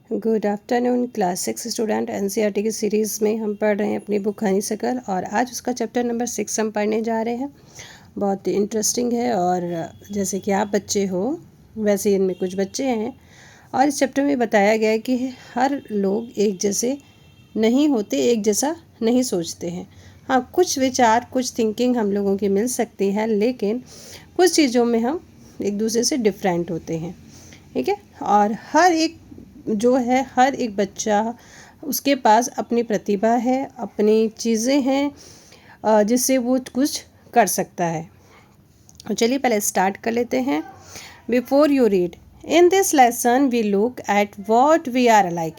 Good afternoon class 6 student. NCERT की series में हम पढ़ रहे हैं अपनी बुक हनी शकल और आज उसका चैप्टर नंबर 6 हम पढ़ने जा रहे हैं। बहुत इंटरेस्टिंग है और जैसे कि आप बच्चे हो वैसे ही इनमें कुछ बच्चे हैं और इस चैप्टर में बताया गया है कि हर लोग एक जैसे नहीं होते, एक जैसा नहीं सोचते हैं। हाँ, कुछ विचार कुछ थिंकिंग हम लोगों की मिल सकती है, लेकिन कुछ चीज़ों में हम एक दूसरे से डिफरेंट होते हैं। ठीक है, और हर एक जो है हर एक बच्चा उसके पास अपनी प्रतिभा है, अपनी चीज़ें हैं जिससे वो कुछ कर सकता है। चलिए पहले स्टार्ट कर लेते हैं। Before you read, in this lesson we look at what we are alike.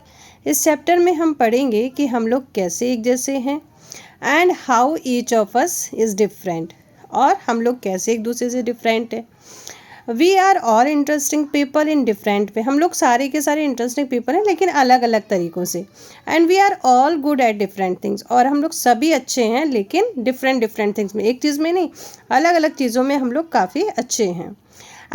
इस चैप्टर में हम पढ़ेंगे कि हम लोग कैसे एक जैसे हैं and how each of us is different, और हम लोग कैसे एक दूसरे से डिफरेंट है। We are all interesting people in different way. हम लोग सारे के सारे इंटरेस्टिंग पीपल हैं लेकिन अलग अलग तरीक़ों से। And we are all good at different things, और हम लोग सभी अच्छे हैं लेकिन डिफरेंट थिंग्स में, एक चीज़ में नहीं, अलग अलग चीज़ों में हम लोग काफ़ी अच्छे हैं।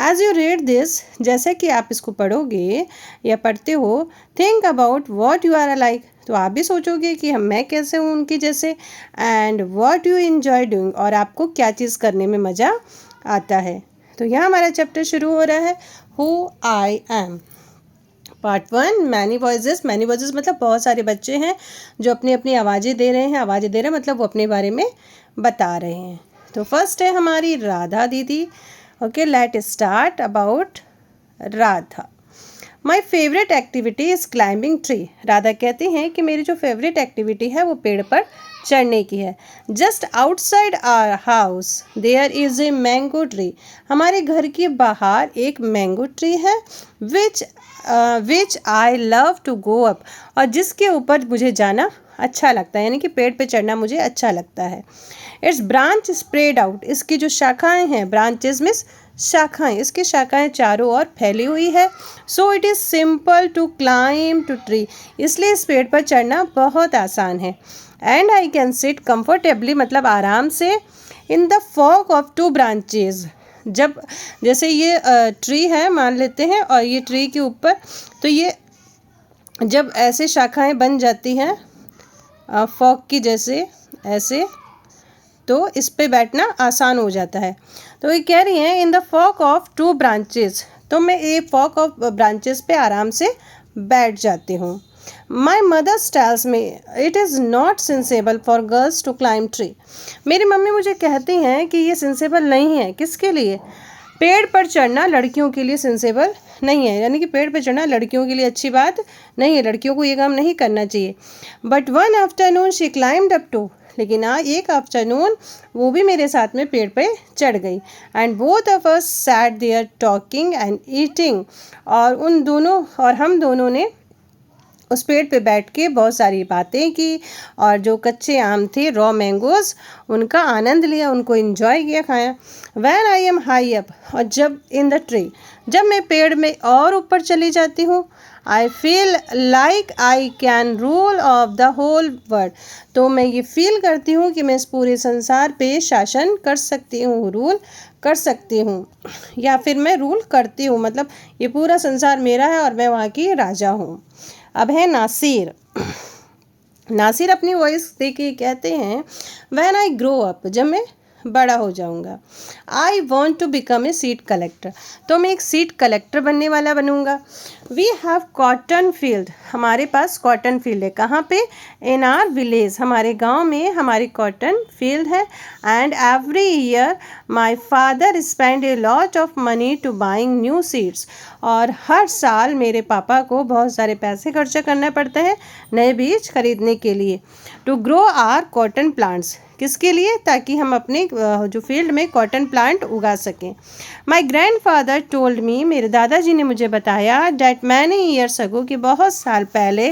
एज यू रीड दिस, जैसे कि आप इसको पढ़ोगे या पढ़ते हो, think about what you are alike, तो आप भी सोचोगे कि मैं कैसे हूँ उनकी जैसे। And what you enjoy doing, और आपको क्या चीज़ करने में मज़ा आता है। तो यहाँ हमारा चैप्टर शुरू हो रहा है, who I am. Part 1, many voices. Many voices मतलब बहुत सारे बच्चे हैं जो अपनी अपनी आवाज़ें दे रहे हैं। आवाज़ें दे रहे हैं मतलब वो अपने बारे में बता रहे हैं। तो फर्स्ट है हमारी राधा दीदी। Okay, let start about Radha. My favourite activity is climbing tree. Radha कहती हैं कि मेरी जो फेवरेट एक्टिविटी है वो पेड़ पर चढ़ने की है। Just outside our house there is a mango tree. हमारे घर के बाहर एक मैंगो ट्री है which I love to go up, और जिसके ऊपर मुझे जाना अच्छा लगता है, यानी कि पेड़ पे चढ़ना मुझे अच्छा लगता है। It's branch spread out. इसकी जो शाखाएं हैं, ब्रांचेस मीन्स शाखाएं, इसकी शाखाएं चारों ओर फैली हुई है। So it is simple to climb to tree, इसलिए इस पेड़ पर चढ़ना बहुत आसान है। And I can sit comfortably, मतलब आराम से, in the fork of 2 branches. जब जैसे ये ट्री है मान लेते हैं, और ये ट्री के ऊपर, तो ये जब ऐसे शाखाएं बन जाती हैं फॉग की जैसे ऐसे, तो इस पे बैठना आसान हो जाता है। तो ये कह रही हैं इन द फॉग ऑफ 2 ब्रांचेस, तो मैं ये फॉग ऑफ ब्रांचेस पे आराम से बैठ जाती हूँ। My mothers tells me it is not sensible for girls to climb tree. मेरी मम्मी मुझे कहती हैं कि ये सेंसेबल नहीं है। किसके लिए? पेड़ पर चढ़ना लड़कियों के लिए सेंसेबल नहीं है, यानी कि पेड़ पर चढ़ना लड़कियों के लिए अच्छी बात नहीं है, लड़कियों को ये काम नहीं करना चाहिए। But one afternoon she climbed up to, लेकिन एक आफ्टरनून वो भी मेरे साथ में पेड़ पे चढ़ गई। And both of us sat there talking and eating, और हम दोनों ने उस पेड़ पे बैठ के बहुत सारी बातें की, और जो कच्चे आम थे, रॉ मैंगोज़, उनका आनंद लिया, उनको एंजॉय किया, खाया। When I am high up, और जब इन द ट्री, जब मैं पेड़ में और ऊपर चली जाती हूँ, I feel like I can rule of the whole world, तो मैं ये फील करती हूँ कि मैं इस पूरे संसार पे शासन कर सकती हूँ, रूल कर सकती हूँ, या फिर मैं रूल करती हूँ, मतलब ये पूरा संसार मेरा है और मैं वहाँ की राजा हूँ। अब है नासिर। नासिर अपनी वॉइस दे के कहते हैं, व्हेन आई ग्रो अप, जब मैं बड़ा हो जाऊंगा, I want to become a seed collector, तो मैं एक सीड कलेक्टर बनने वाला बनूंगा। वी हैव कॉटन फील्ड, हमारे पास कॉटन फील्ड है। कहाँ पे? इन आर विलेज, हमारे गांव में हमारी कॉटन फील्ड है। And every year my father spend a lot of money to buying new seeds, और हर साल मेरे पापा को बहुत सारे पैसे खर्चा करना पड़ता है नए बीज खरीदने के लिए। To grow our cotton plants, किसके लिए? ताकि हम अपने जो फील्ड में कॉटन प्लांट उगा सकें। माई ग्रैंडफादर टोल्ड मी, मेरे दादाजी ने मुझे बताया, डैट मैनी ईयर्स अगो, कि बहुत साल पहले,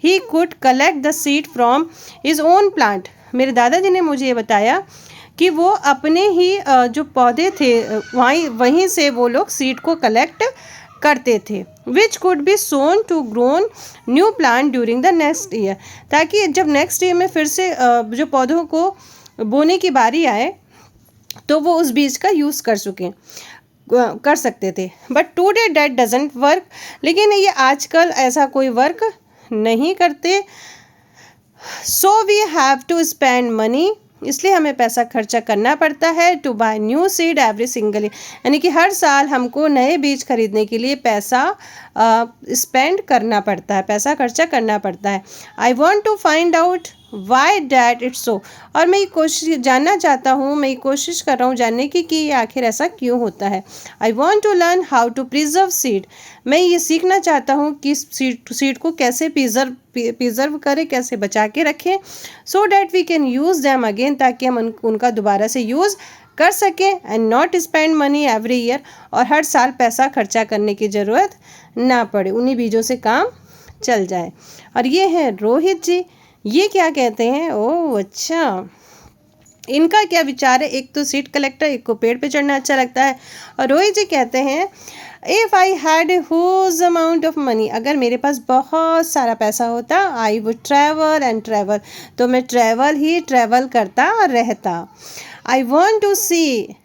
he could collect the seed from his own plant, मेरे दादाजी ने मुझे ये बताया कि वो अपने ही जो पौधे थे वहीं से वो लोग सीड को कलेक्ट करते थे। Which could be sown to grown new plant during the next year, ताकि जब नेक्स्ट ईयर में फिर से जो पौधों को बोने की बारी आए तो वो उस बीज का यूज़ कर सकें। कर सकते थे, but today that doesn't work. लेकिन ये आजकल ऐसा कोई वर्क नहीं करते। So we have to spend money, इसलिए हमें पैसा खर्चा करना पड़ता है। To buy new seed every single, यानी कि हर साल हमको नए बीज खरीदने के लिए पैसा स्पेंड करना पड़ता है, पैसा खर्चा करना पड़ता है। I want to find out why that it's so, और मैं ये कोशिश जानना चाहता हूँ, मैं ये कोशिश कर रहा हूँ जानने की कि आखिर ऐसा क्यों होता है। I want to learn how to preserve seed, मैं ये सीखना चाहता हूँ कि सीड को कैसे प्रिजर्व करें, कैसे बचा के रखें। So that we can use them again, ताकि हम उनका दोबारा से यूज़ कर सकें। And not spend money every year, और हर साल पैसा खर्चा करने की ज़रूरत ना पड़े, उन्हीं बीजों से काम चल जाए। और ये हैं रोहित जी, ये क्या कहते हैं, ओह अच्छा, इनका क्या विचार है। एक तो सीड कलेक्टर, एक को पेड़ पे चढ़ना अच्छा लगता है। और रोहित जी कहते हैं if I had a huge amount of money, अगर मेरे पास बहुत सारा पैसा होता, I would travel and travel, तो मैं ट्रैवल करता रहता। I want to see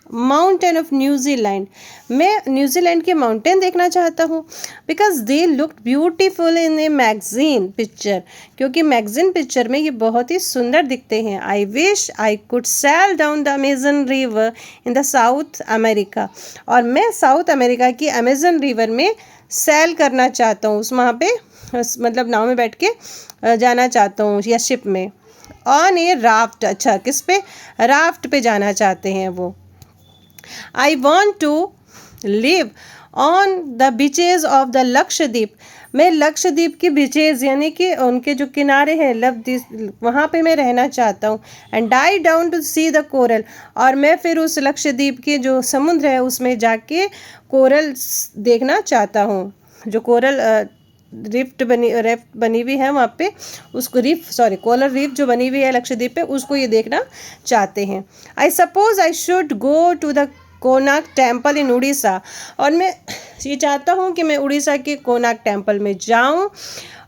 mountain of New Zealand, मैं न्यूजीलैंड के माउंटेन देखना चाहता हूँ। Because they look beautiful in a magazine picture, क्योंकि मैगजीन पिक्चर में ये बहुत ही सुंदर दिखते हैं। I wish I could sail down the Amazon river in the south America, और मैं साउथ अमेरिका की अमेजन रिवर में सैल करना चाहता हूँ, उस वहाँ पे मतलब नाव में बैठ के जाना चाहता हूँ, या शिप में। ऑन ए राफ्ट, अच्छा किस पे, राफ्ट पे जाना चाहते हैं वो। I want to live on the beaches of the Lakshadweep, मैं लक्षद्वीप के बीचेज यानी कि उनके जो किनारे हैं लक्षद्वीप, वहाँ पे मैं रहना चाहता हूँ। And dive down to see the coral, और मैं फिर उस लक्षद्वीप के जो समुद्र है उसमें जाके कोरल देखना चाहता हूँ। जो कोरल रिफ्ट बनी हुई है वहाँ पे, उसको कोरल रीफ जो बनी हुई है लक्षद्वीप पे, उसको ये देखना चाहते हैं। I suppose I should go to the Konark temple in Orissa, और मैं ये चाहता हूँ कि मैं उड़ीसा के कोनार्क टेम्पल में जाऊँ,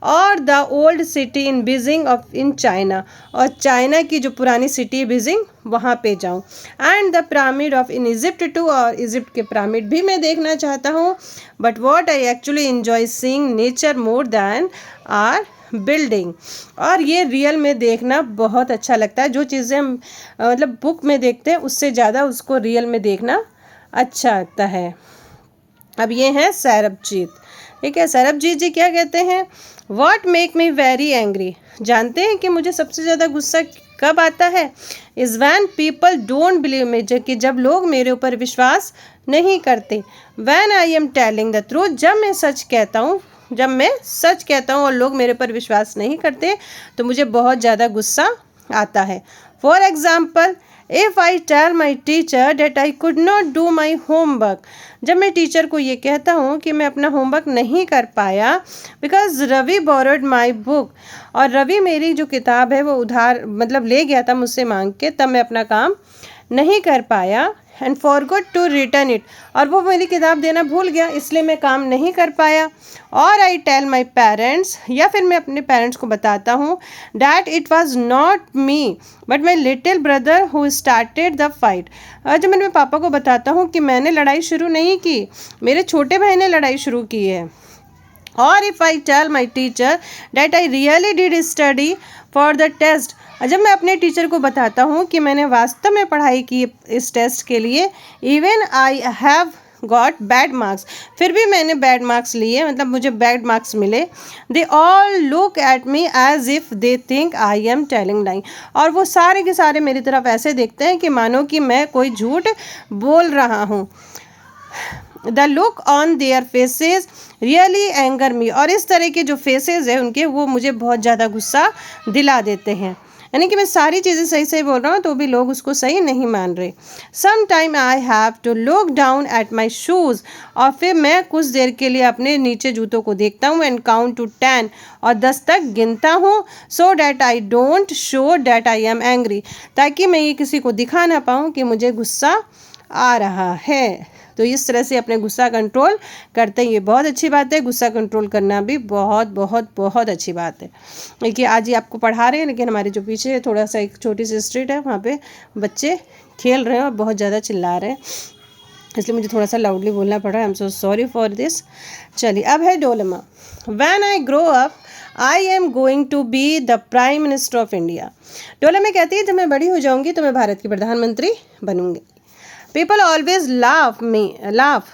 और the old city in Beijing of in China, और चाइना की जो पुरानी सिटी बीजिंग वहाँ पे जाऊँ। And the pyramid of in Egypt too, और इजिप्ट के पिरामिड भी मैं देखना चाहता हूँ। But what I actually enjoy seeing nature more than our building, और ये रियल में देखना बहुत अच्छा लगता है। जो चीज़ें हम मतलब बुक में देखते हैं उससे ज़्यादा उसको रियल में देखना अच्छा लगता है। अब ये हैं सरबजीत, ठीक है। सरबजीत जी क्या कहते हैं, What make me very angry, जानते हैं कि मुझे सबसे ज़्यादा गुस्सा कब आता है, is when people don't believe me, कि जब लोग मेरे ऊपर विश्वास नहीं करते। When I am telling the truth, जब मैं सच कहता हूँ और लोग मेरे पर विश्वास नहीं करते तो मुझे बहुत ज़्यादा गुस्सा आता है। For example, if I tell my teacher that I could not do my homework, जब मैं टीचर को ये कहता हूँ कि मैं अपना होमवर्क नहीं कर पाया, because Ravi borrowed my book, और रवि मेरी जो किताब है वो उधार मतलब ले गया था मुझसे मांग के, तब मैं अपना काम नहीं कर पाया। And forgot to return it, और वो मेरी किताब देना भूल गया इसलिए मैं काम नहीं कर पाया। और आई टेल माई पेरेंट्स, या फिर मैं अपने पेरेंट्स को बताता हूँ that it was not me but my little brother who started the fight, और जब मैं अपने पापा को बताता हूँ कि मैंने लड़ाई शुरू नहीं की, मेरे छोटे भाई ने लड़ाई शुरू की है। और if I tell my teacher that I really did study for the test, जब मैं अपने टीचर को बताता हूँ कि मैंने वास्तव में पढ़ाई की इस टेस्ट के लिए, even I have got bad marks, फिर भी मैंने बैड मार्क्स लिए, मतलब मुझे बैड मार्क्स मिले। They all look at me as if they think I am telling lying, और वो सारे के सारे मेरी तरफ ऐसे देखते हैं कि मानो कि मैं कोई झूठ बोल रहा हूँ। The look on their faces really anger me, और इस तरह के जो फेसेस हैं उनके वो मुझे बहुत ज़्यादा गुस्सा दिला देते हैं, यानी कि मैं सारी चीज़ें सही सही बोल रहा हूँ तो भी लोग उसको सही नहीं मान रहे। Some time I have to look down at my shoes, और फिर मैं कुछ देर के लिए अपने नीचे जूतों को देखता हूँ। एंड काउंट टू 10, और 10 तक गिनता हूँ। So that I don't show that I am angry, ताकि मैं ये किसी को दिखा ना पाऊँ कि मुझे गुस्सा आ रहा है। तो इस तरह से अपने गुस्सा कंट्रोल करते हैं, ये बहुत अच्छी बात है। गुस्सा कंट्रोल करना भी बहुत बहुत बहुत अच्छी बात है। देखिए आज ये आपको पढ़ा रहे हैं, लेकिन हमारे जो पीछे थोड़ा सा एक छोटी सी स्ट्रीट है, वहाँ पे बच्चे खेल रहे हैं और बहुत ज़्यादा चिल्ला रहे हैं। इसलिए मुझे थोड़ा सा लाउडली बोलना पड़ रहा है। I am so sorry for this. चलिए, अब है डोलेमा। When I grow up I am going to be the prime minister of India. डोलेमा कहती है, जब मैं बड़ी हो जाऊंगी तो मैं भारत की प्रधानमंत्री बनूंगी। पीपल ऑलवेज लाफ,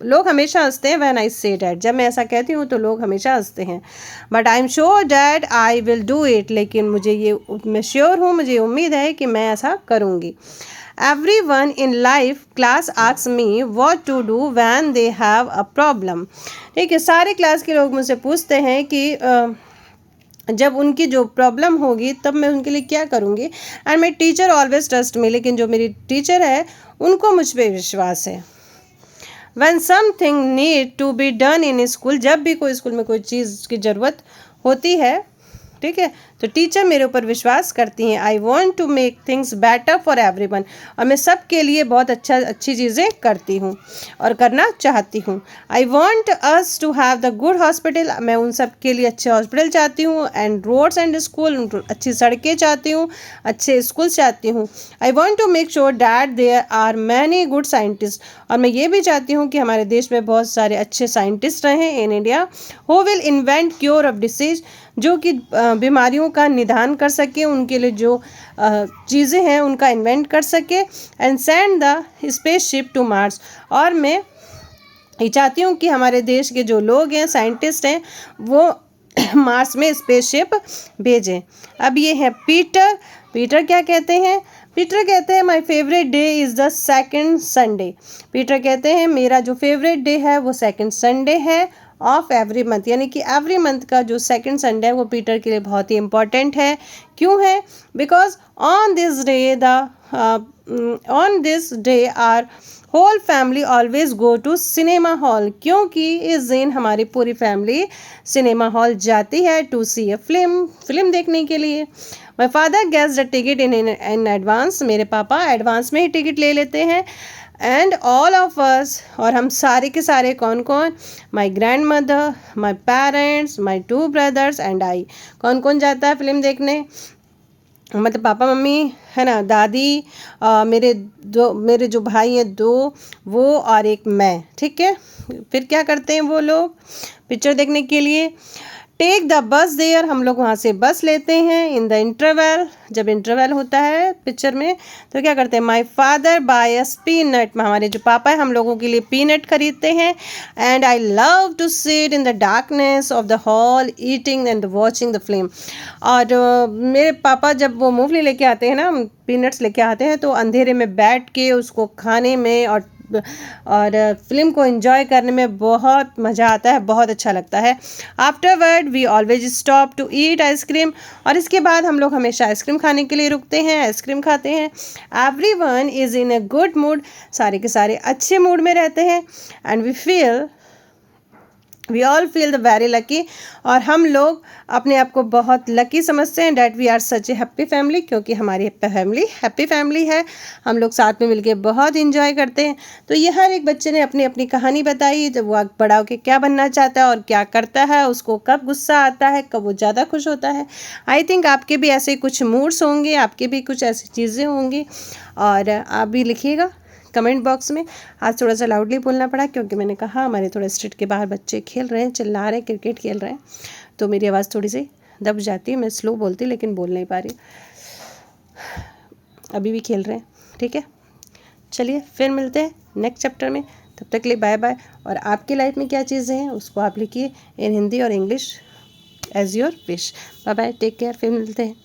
लोग हमेशा हंसते हैं। व्हेन आई से डैट, जब मैं ऐसा कहती हूँ तो लोग हमेशा हंसते हैं। But I am sure that I will do it, लेकिन मैं श्योर हूँ, मुझे उम्मीद है कि मैं ऐसा करूँगी। Everyone in life class asks me what to do when they have a problem। ठीक है, सारे क्लास के लोग मुझसे पूछते हैं कि जब उनकी जो प्रॉब्लम होगी तब मैं उनके लिए क्या करूँगी। And my teacher always trust me, लेकिन जो मेरी टीचर है उनको मुझ पर विश्वास है। When something need to be done in school, जब भी कोई स्कूल में कोई चीज़ की ज़रूरत होती है, ठीक है, तो टीचर मेरे ऊपर विश्वास करती हैं। I want to make things better for everyone, और मैं सब के लिए बहुत अच्छी चीज़ें करती हूँ और करना चाहती हूँ। I want us to have the good hospital, मैं उन सब के लिए अच्छे हॉस्पिटल चाहती हूँ। एंड रोड्स एंड स्कूल, अच्छी सड़कें चाहती हूँ, अच्छे स्कूल चाहती हूँ। I want to make sure that there are many good scientist, और मैं ये भी चाहती हूँ कि हमारे देश में बहुत सारे अच्छे साइंटिस्ट रहें in India. Who will invent cure of disease, जो कि बीमारियों का निदान कर सके, उनके लिए जो चीज़ें हैं उनका इन्वेंट कर सके। And send the spaceship to Mars, और मैं ये चाहती हूँ कि हमारे देश के जो लोग हैं, साइंटिस्ट हैं, वो मार्स में स्पेसशिप भेजें। अब ये है पीटर। पीटर क्या कहते हैं? पीटर कहते हैं my favourite day is the second Sunday. Peter कहते हैं मेरा जो फेवरेट डे है वो सेकेंड संडे है ऑफ एवरी मंथ, यानी कि एवरी मंथ का जो सेकेंड संडे है वो पीटर के लिए बहुत ही इम्पॉर्टेंट है। क्यों है? Because on this day our whole family always go to cinema hall, क्योंकि इस दिन हमारी पूरी फैमिली सिनेमा हॉल जाती है टू सी ए फिल्म देखने के लिए। My father gets the ticket in advance, मेरे पापा एडवांस में ही टिकट ले लेते हैं। एंड ऑल ऑफ अस, और हम सारे के सारे कौन कौन? My grand mother, my parents, my 2 brothers and I. कौन कौन जाता है फिल्म देखने? मतलब पापा मम्मी है ना, दादी, मेरे जो भाई हैं 2, वो और एक मैं, ठीक है। फिर क्या करते हैं वो लोग पिक्चर देखने के लिए? टेक द बस देयर, हम लोग वहाँ से बस लेते हैं। इन द इंटरवल, जब इंटरवल होता है पिक्चर में तो क्या करते हैं? My father by us peanut, हमारे जो पापा है हम लोगों के लिए पीनट खरीदते हैं। And I love to sit in the darkness of the hall eating and watching the film. और मेरे पापा जब वो मूवी लेके आते हैं ना, पीनट्स लेके आते हैं, तो अंधेरे में बैठ के उसको खाने में और फिल्म को एंजॉय करने में बहुत मज़ा आता है, बहुत अच्छा लगता है। Afterward we always stop to eat ice cream, और इसके बाद हम लोग हमेशा आइसक्रीम खाने के लिए रुकते हैं, आइसक्रीम खाते हैं। Everyone is in a good mood, सारे के सारे अच्छे मूड में रहते हैं। And we all feel the very lucky, और हम लोग अपने आप को बहुत लकी समझते हैं। That we are such a happy family, क्योंकि हमारी फैमिली हैप्पी फैमिली है। हम लोग साथ में मिलके बहुत इंजॉय करते हैं। तो ये हर एक बच्चे ने अपनी अपनी कहानी बताई, जब वो बड़ा होकर क्या बनना चाहता है और क्या करता है, उसको कब गुस्सा आता है, कब वो ज़्यादा खुश होता है। आई थिंक आपके भी ऐसे कुछ मूड्स होंगे, आपके भी कुछ ऐसी चीज़ें होंगी, और आप भी लिखिएगा कमेंट बॉक्स में। आज थोड़ा सा लाउडली बोलना पड़ा क्योंकि मैंने कहा हमारे थोड़ा स्ट्रीट के बाहर बच्चे खेल रहे हैं, चिल्ला रहे हैं, क्रिकेट खेल रहे हैं, तो मेरी आवाज़ थोड़ी सी दब जाती है। मैं स्लो बोलती लेकिन बोल नहीं पा रही। अभी भी खेल रहे हैं, ठीक है। चलिए फिर मिलते हैं नेक्स्ट चैप्टर में, तब तक के लिए बाय बाय। और आपकी लाइफ में क्या चीज़ें हैं उसको आप लिखिए इन हिंदी और English as your wish. Bye bye, take care, फिर मिलते हैं।